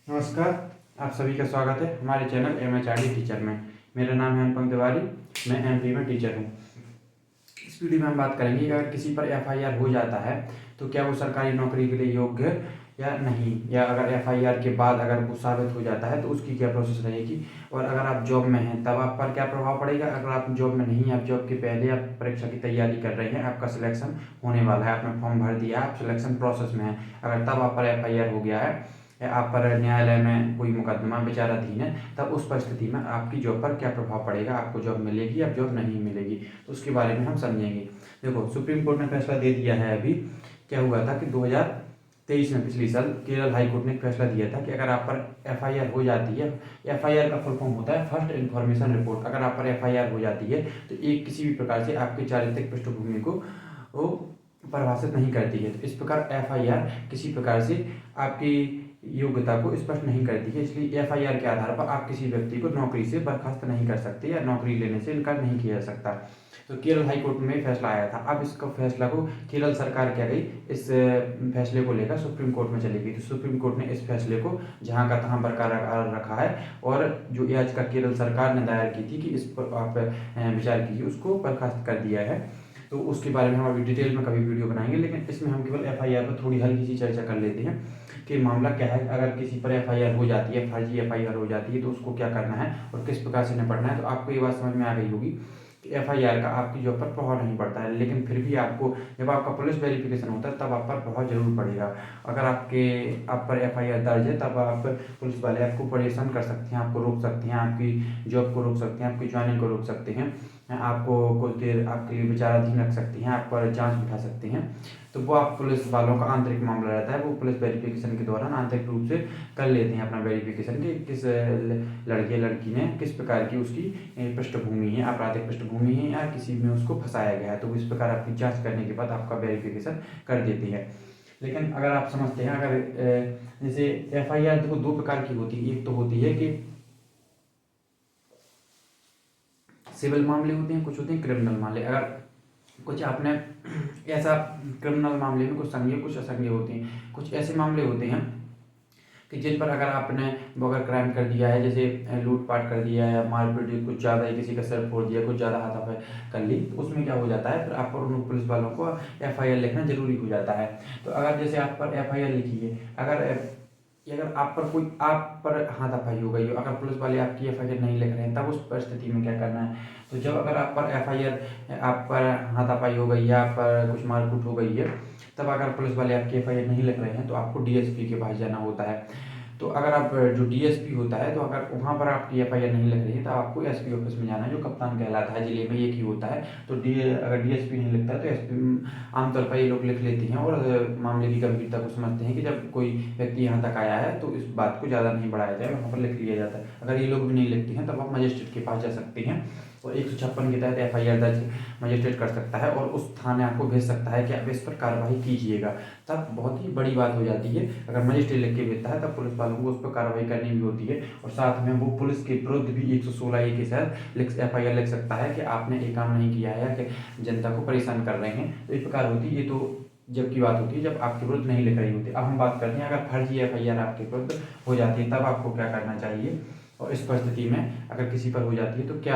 नमस्कार। आप सभी का स्वागत है हमारे चैनल MHRD टीचर में। मेरा नाम है अनुपम तिवारी। मैं MP में टीचर हूँ। इस वीडियो में हम बात करेंगे कि अगर किसी पर FIR हो जाता है तो क्या वो सरकारी नौकरी के लिए योग्य है या नहीं, या अगर FIR के बाद अगर वो साबित हो जाता है तो उसकी क्या प्रोसेस रहेगी, और अगर आप जॉब में हैं तब आप पर क्या प्रभाव पड़ेगा। अगर आप जॉब में नहीं हैं, आप जॉब के पहले आप परीक्षा की तैयारी कर रहे हैं, आपका सिलेक्शन होने वाला है, आपने फॉर्म भर दिया, आप सिलेक्शन प्रोसेस में हैं, अगर तब आप पर FIR हो गया है या आप पर न्यायालय में कोई मुकदमा विचाराधीन है, तब उस परिस्थिति में आपकी जॉब पर क्या प्रभाव पड़ेगा, आपको जॉब मिलेगी या जॉब नहीं मिलेगी, तो उसके बारे में हम समझेंगे। देखो, सुप्रीम कोर्ट ने फैसला दे दिया है। अभी क्या हुआ था कि 2023 में, पिछले साल, केरल हाई कोर्ट ने एक फैसला दिया था कि अगर आप पर FIR हो जाती है, FIR का फुल फॉर्म होता है फर्स्ट इन्फॉर्मेशन रिपोर्ट, अगर आप पर FIR हो जाती है तो एक किसी भी प्रकार से आपकी चारित्रिक पृष्ठभूमि को वो परिभाषित नहीं करती है। तो इस प्रकार FIR किसी प्रकार से आपकी योग्यता को स्पष्ट नहीं करती है, इसलिए FIR के आधार पर आप किसी व्यक्ति को नौकरी से बर्खास्त नहीं कर सकते या नौकरी लेने से इनकार नहीं किया जा सकता। तो केरल हाई कोर्ट में फैसला आया था। अब इसका फैसला को केरल सरकार क्या गई, इस फैसले को लेकर सुप्रीम कोर्ट में चली गई। तो सुप्रीम कोर्ट ने इस फैसले को जहां का तहां बरकरार रखा है, और जो याचिका केरल सरकार ने दायर की थी कि इस पर आप विचार कीजिए, उसको बर्खास्त कर दिया है। तो उसके बारे में हम अभी डिटेल में कभी वीडियो बनाएंगे, लेकिन इसमें हम केवल FIR पर थोड़ी हल्की सी चर्चा कर लेते हैं कि मामला क्या है। अगर किसी पर FIR हो जाती है, फर्जी FIR हो जाती है, तो उसको क्या करना है और किस प्रकार से निपटना है। तो आपको ये बात समझ में आ गई होगी कि FIR का आपकी जॉब पर प्रभाव नहीं पड़ता है, लेकिन फिर भी आपको, जब आपका पुलिस वेरिफिकेशन होता है तब आप पर प्रभाव जरूर पड़ेगा। अगर आप पर FIR दर्ज है, तब आप पुलिस वाले आपको परेशान कर सकते हैं, आपको रोक सकते हैं, आपकी जॉब को रोक सकते हैं, आपकी ज्वाइनिंग को रोक सकते हैं, आपको कुछ देर आपके लिए विचाराधीन रख सकते हैं, आप पर जांच बिठा सकते हैं। तो वो आप पुलिस वालों का आंतरिक मामला रहता है, वो पुलिस वेरिफिकेशन के दौरान आंतरिक रूप से कर लेते हैं अपना वेरिफिकेशन कि किस लड़के लड़की ने किस प्रकार की उसकी पृष्ठभूमि है, आपराधिक पृष्ठभूमि है, या किसी में उसको फंसाया गया है। तो इस प्रकार आपकी जांच करने के बाद आपका वेरिफिकेशन कर देते हैं। लेकिन अगर आप समझते हैं, अगर जैसे FIR देखो दो प्रकार की होती है। एक तो होती है कि सिविल मामले होते हैं, कुछ होते हैं क्रिमिनल मामले। अगर कुछ आपने ऐसा, क्रिमिनल मामले में कुछ संज्ञेय कुछ असंज्ञेय होते हैं। कुछ ऐसे मामले होते हैं कि जिन पर अगर आपने वो अगर क्राइम कर दिया है, जैसे लूटपाट कर दिया है, मारपीट कुछ ज़्यादा ही, किसी का सर फोड़ दिया, कुछ ज़्यादा हाथापाई कर ली, तो उसमें क्या हो जाता है, फिर आप पर उन पुलिस वालों को FIR लिखना जरूरी हो जाता है। तो अगर जैसे आप पर FIR लिखी है, अगर आप पर हाथापाई हो गई हो, अगर पुलिस वाले आपकी FIR नहीं लिख रहे हैं, तब उस परिस्थिति में क्या करना है। तो जब अगर आप पर हाथापाई हो गई, या आप पर कुछ मारपीट हो गई है, तब अगर पुलिस वाले आपकी FIR नहीं लिख रहे हैं, तो आपको DSP के पास जाना होता है। तो अगर आप, जो DSP होता है, तो अगर वहाँ पर आपकी FIR नहीं लग रही है, तो आपको SP ऑफिस में जाना है, जो कप्तान कहलाता है, जिले में एक ही होता है। तो अगर DSP नहीं लिखता है तो SP आमतौर पर ये लोग लिख लेते हैं, और मामले की गंभीरता को समझते हैं कि जब कोई व्यक्ति यहाँ तक आया है तो इस बात को ज़्यादा नहीं बढ़ाया जाए, वहाँ पर लिख लिया जाता है। अगर ये लोग भी नहीं लिखते हैं, तब आप मजिस्ट्रेट के पास जा सकते हैं, और 156 के तहत FIR दर्ज मजिस्ट्रेट कर सकता है, और उस थाने आपको भेज सकता है कि आप इस पर कार्रवाई कीजिएगा। तब बहुत ही बड़ी बात हो जाती है, अगर मजिस्ट्रेट लिख के भेजता है, तब पुलिस वालों को उस पर कार्रवाई करनी भी होती है, और साथ में वो पुलिस के विरुद्ध भी 116A के तहत FIR लिख सकता है कि आपने एक काम नहीं किया है, या कि जनता को परेशान कर रहे हैं। तो इस प्रकार होती है। ये तो जब की बात होती है जब आपके विरुद्ध नहीं लिख रही होती। अब हम बात करते हैं, अगर फर्जी FIR आपके विरुद्ध हो जाती है, तब आपको क्या करना चाहिए, और इस परिस्थिति में अगर किसी पर हो जाती है तो क्या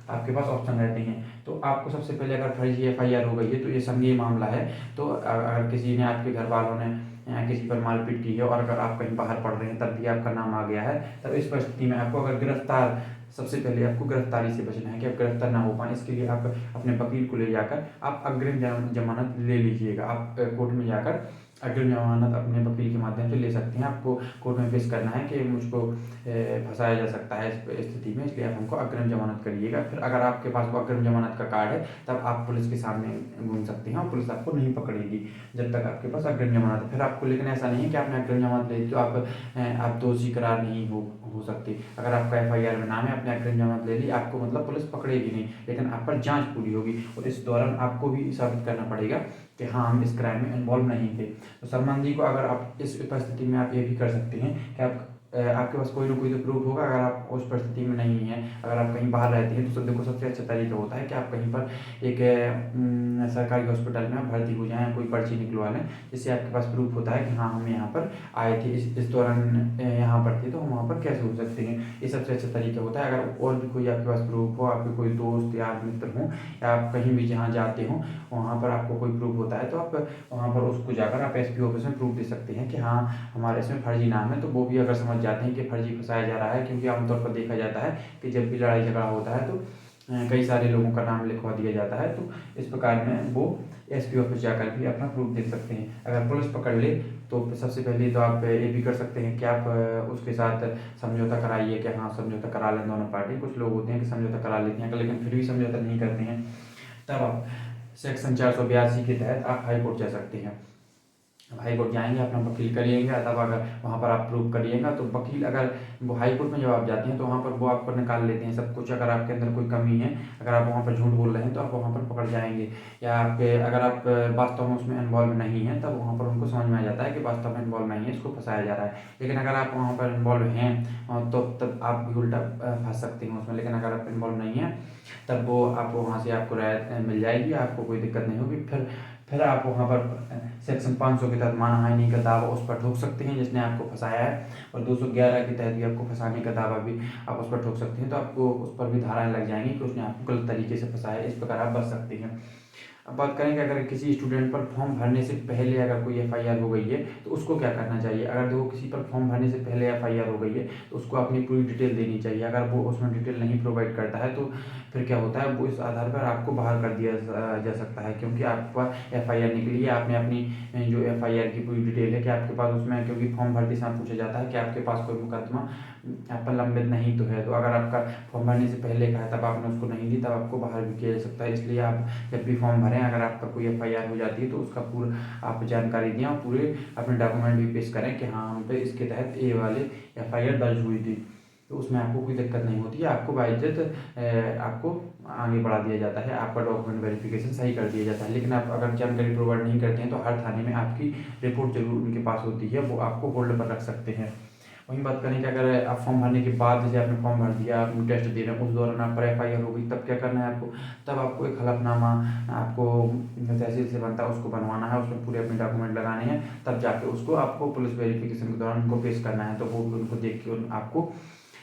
आपके पास ऑप्शन रहते हैं। तो आपको सबसे पहले, अगर फर्जी FIR हो गई है तो ये संज्ञेय मामला है। तो अगर किसी ने, आपके घर वालों ने किसी पर मारपीट की है, और अगर आप कहीं बाहर पढ़ रहे हैं, तब भी आपका नाम आ गया है, तब इस परिस्थिति में आपको अगर गिरफ्तार, सबसे पहले आपको गिरफ्तारी से बचना है कि आप गिरफ्तार ना हो पाए। इसके लिए आप अपने वकील को ले जाकर आप अग्रिम जमानत ले लीजिएगा। आप कोर्ट में जाकर अग्रिम जमानत अपने वकील के माध्यम से ले सकते हैं। आपको कोर्ट में पेश करना है कि मुझको फंसाया जा सकता है इस स्थिति में, इसलिए आप हमको अग्रिम जमानत करिएगा। फिर अगर आपके पास वो अग्रिम जमानत का कार्ड है, तब आप पुलिस के सामने घूम सकते हैं, और पुलिस आपको नहीं पकड़ेगी जब तक आपके पास अग्रिम जमानत है। फिर आपको, लेकिन ऐसा नहीं है कि आपने अग्रिम जमानत ले ली तो आप दोषी करार नहीं हो सकते। अगर आपका FIR में नाम है, आपने अग्रिम जमानत ले ली, आपको मतलब पुलिस पकड़ेगी नहीं, लेकिन आप पर जांच पूरी होगी, और इस दौरान आपको भी साबित करना पड़ेगा कि हाँ, हम इस क्राइम में इन्वॉल्व नहीं थे। तो सलमान जी को, अगर आप इस परिस्थिति में, आप ये भी कर सकते हैं कि आप आपके पास कोई ना कोई तो प्रूफ होगा। अगर आप उस परिस्थिति में नहीं हैं, अगर आप कहीं बाहर रहते हैं, तो देखो सबसे अच्छा तरीका होता है कि आप कहीं पर एक सरकारी हॉस्पिटल में आप भर्ती हो जाएँ, कोई पर्ची निकलवा लें, जिससे आपके पास प्रूफ होता है कि हाँ, हम यहाँ पर आए थे, इस दौरान यहाँ पर थे, तो हम वहाँ पर कैसे हो सकते हैं। ये सबसे अच्छा तरीका होता है। अगर और भी कोई आपके पास प्रूफ हो, आपके कोई दोस्त यार मित्र हों, या आप कहीं भी जहाँ जाते हों, वहाँ पर आपको कोई प्रूफ होता है, तो आप वहाँ पर उसको जाकर आप एसपी ऑफिस में प्रूफ दे सकते हैं कि हाँ, हमारे इसमें फर्जी नाम है। तो वो भी अगर समझ जाते हैं कि फर्जी फंसाया जा रहा है, क्योंकि आमतौर पर देखा जाता है कि जब भी लड़ाई झगड़ा होता है तो कई सारे लोगों का नाम लिखवा दिया जाता है। तो इस प्रकार में वो एसपी ऑफिस जाकर भी अपना प्रूफ दे सकते हैं। अगर पुलिस पकड़ ले तो सबसे पहले तो आप ये भी कर सकते हैं कि आप उसके साथ समझौता कराइए कि हाँ, समझौता करा लें दोनों पार्टी। कुछ लोग होते हैं कि समझौता करा लेते हैं, लेकिन फिर भी समझौता नहीं करते हैं। तब आप सेक्शन 482 के तहत आप हाई कोर्ट जा सकते हैं। अब हाई कोर्ट जाएंगे, अपना वकील करिएगा, तब अगर वहाँ पर आप प्रूव करिएगा तो वकील, अगर वो हाई कोर्ट में जब आप जाते हैं तो वहाँ पर वो आपको निकाल लेते हैं सब कुछ। अगर आपके अंदर कोई कमी है, अगर आप वहाँ पर झूठ बोल रहे हैं, तो आप वहाँ पर पकड़ जाएंगे। या आपके अगर आप वास्तव में उसमें इन्वॉल्व नहीं हैं, तब वहाँ पर उनको समझ में आ जाता है कि वास्तव में इन्वॉल्व नहीं है, इसको फंसाया जा रहा है। लेकिन अगर आप वहाँ पर इन्वॉल्व हैं तो तब आप भी उल्टा फंस सकते हैं उसमें। लेकिन अगर आप इन्वॉल्व नहीं हैं, तब वो आप वहाँ से आपको राहत मिल जाएगी, आपको कोई दिक्कत नहीं होगी। फिर आप वहाँ पर सेक्शन 500 के तहत मानहानि का दावा उस पर ठोक सकते हैं जिसने आपको फंसाया है, और 211 के तहत भी आपको फंसाने का दावा भी आप उस पर ठोक सकते हैं। तो आपको उस पर भी धाराएं लग जाएंगी कि उसने आपको गलत तरीके से फंसाया है। इस प्रकार आप बच सकते हैं। अब बात करें कि अगर किसी स्टूडेंट पर फॉर्म भरने से पहले अगर कोई एफआईआर हो गई है, तो उसको क्या करना चाहिए। अगर देखो किसी पर फॉर्म भरने से पहले एफआईआर हो गई है, तो उसको अपनी पूरी डिटेल देनी चाहिए। अगर वो उसमें डिटेल नहीं प्रोवाइड करता है, तो फिर क्या होता है, वो इस आधार पर आपको बाहर कर दिया जा सकता है, क्योंकि आप पर एफआईआर निकली है। आपने अपनी जो एफआईआर की पूरी डिटेल है कि आपके पास उसमें, क्योंकि फॉर्म भरते समय पूछा जाता है कि आपके पास कोई मुकदमा आप पर लंबित नहीं तो है। तो अगर आपका फॉर्म भरने से पहले का है, तब आपने उसको नहीं दी, तब आपको बाहर भी किया जा सकता है। इसलिए आप जब भी फॉर्म भरें, अगर आप पर कोई एफआईआर हो जाती है, तो उसका पूरा आप जानकारी दें और पूरे अपने डॉक्यूमेंट भी पेश करें कि हाँ, हम पे इसके तहत ये वाले एफआईआर दर्ज हुई थी। तो उसमें आपको कोई दिक्कत नहीं होती है। आपको बाइज्जत आपको आगे बढ़ा दिया जाता है, आपका डॉक्यूमेंट वेरिफिकेशन सही कर दिया जाता है। लेकिन आप अगर जानकारी प्रोवाइड नहीं करते हैं, तो हर थाने में आपकी रिपोर्ट जरूर उनके पास होती है, वो आपको होल्ड पर रख सकते हैं। वहीं बात करें कि अगर आप फॉर्म भरने के बाद, जैसे आपने फॉर्म भर दिया, आप टेस्ट दे रहे हैं, उस दौरान आप पर एफआईआर हो गई, तब क्या करना है आपको। तब आपको एक हलफनामा आपको तहसील से बनता है, उसको बनवाना है, उसमें पूरे अपने डॉक्यूमेंट लगाने हैं, तब जाके उसको आपको पुलिस वेरिफिकेशन के दौरान उनको पेश करना है। तो वो उनको देख के आपको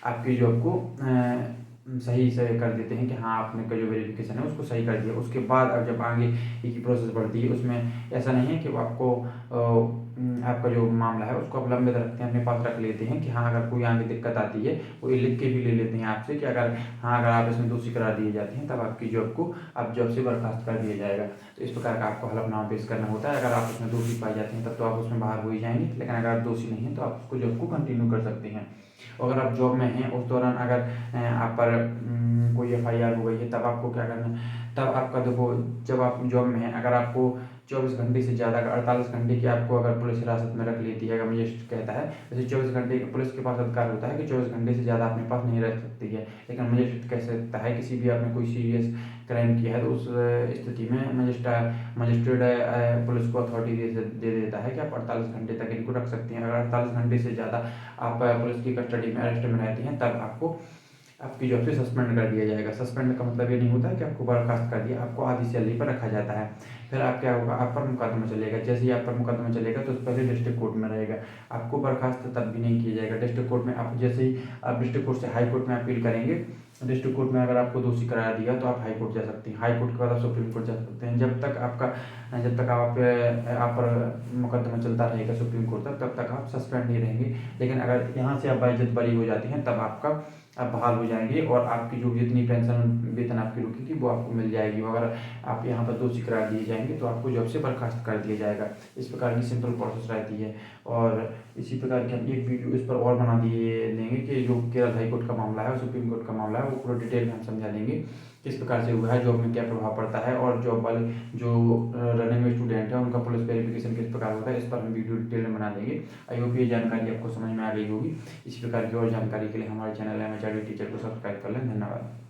आपकी जॉब को सही से कर देते हैं कि हाँ, आपने का जो वेरिफिकेशन है उसको सही कर दिया। उसके बाद अब जब आगे की प्रोसेस बढ़ती है, उसमें ऐसा नहीं है कि वो आपको आपका जो मामला है उसको आप लंबित रखते हैं, अपने पास रख लेते हैं कि हाँ, अगर कोई आगे दिक्कत आती है, वो ये लिख के भी ले लेते हैं आपसे कि अगर हाँ, अगर आप इसमें दोषी करार दिए जाते हैं, तब आपकी जॉब को आप जॉब से बर्खास्त कर दिया जाएगा। तो इस प्रकार का आपको हलफनामा पेश करना होता है। अगर आप उसमें दोषी पाए जाते हैं, तब तो आप उसमें बाहर हो ही जाएंगे। लेकिन अगर आप दोषी नहीं हैं, तो आप उसको जॉब को कंटिन्यू कर सकते हैं। और अगर आप जॉब में हैं, उस दौरान अगर आप पर कोई एफआईआर हो गई है, तब आपको क्या करना है। तब आपका देखो, जब आप जॉब में हैं, अगर आपको 24 घंटे से ज़्यादा, 48 घंटे की आपको अगर पुलिस हिरासत में रख लेती है, अगर मजिस्ट्रेट कहता है, जैसे 24 घंटे पुलिस के पास अधिकार होता है कि 24 घंटे से ज़्यादा अपने पास नहीं रख सकती है, लेकिन मजिस्ट्रेट कह सकता है किसी भी आपने कोई सीरियस क्राइम किया है, तो उस स्थिति में मजिस्ट्रेट पुलिस को अथॉरिटी दे देता है कि आप 48 घंटे तक इनको रख सकते हैं। अगर 48 घंटे से ज़्यादा आप पुलिस की कस्टडी में, अरेस्ट में रहती हैं, तब आपको आपकी जॉब से सस्पेंड कर दिया जाएगा। सस्पेंड का मतलब ये नहीं होता है कि आपको बर्खास्त कर दिया, आपको आधी सैलरी पर रखा जाता है। फिर आप क्या होगा, आप पर मुकदमा चलेगा। जैसे ही आप पर मुकदमा चलेगा, तो पहले डिस्ट्रिक्ट कोर्ट में रहेगा, आपको बर्खास्त तब भी नहीं किया जाएगा। डिस्ट्रिक्ट कोर्ट में आप जैसे ही आप डिस्ट्रिक्ट कोर्ट से हाई कोर्ट में अपील करेंगे, डिस्ट्रिक्ट कोर्ट में अगर आपको दोषी करार दिया, तो आप हाई कोर्ट जा सकते हैं। हाई कोर्ट के बाद आप सुप्रीम कोर्ट जा सकते हैं। जब तक आप पर मुकदमा चलता रहेगा सुप्रीम कोर्ट तक, तब तक आप सस्पेंड नहीं रहेंगे। लेकिन अगर यहाँ से आप बाइज्जत बरी हो जाती हैं, तब आप बहाल हो जाएंगे, और आपकी जो जितनी पेंशन वेतन आपकी रुकी थी, वो आपको मिल जाएगी। अगर आप यहाँ पर दोषी करार दिए जाएंगे, तो आपको जॉब से बर्खास्त कर दिया जाएगा। इस प्रकार की सिंपल प्रोसेस रहती है। और इसी प्रकार की हम एक वीडियो इस पर और बना दिए देंगे कि जो केरल हाई कोर्ट का मामला है और सुप्रीम कोर्ट का मामला है, वो पूरा डिटेल में हम समझा देंगे किस प्रकार से हुआ है, जॉब में क्या प्रभाव पड़ता है, और जॉब वाले जो रनिंग में स्टूडेंट है उनका पुलिस वेरिफिकेशन किस प्रकार होता है, इस पर हम वीडियो डिटेल में बना देंगे। आई होप ये जानकारी आपको समझ में आ गई होगी। इसी प्रकार की और जानकारी के लिए हमारे चैनल MHRD टीचर को सब्सक्राइब कर लें। धन्यवाद।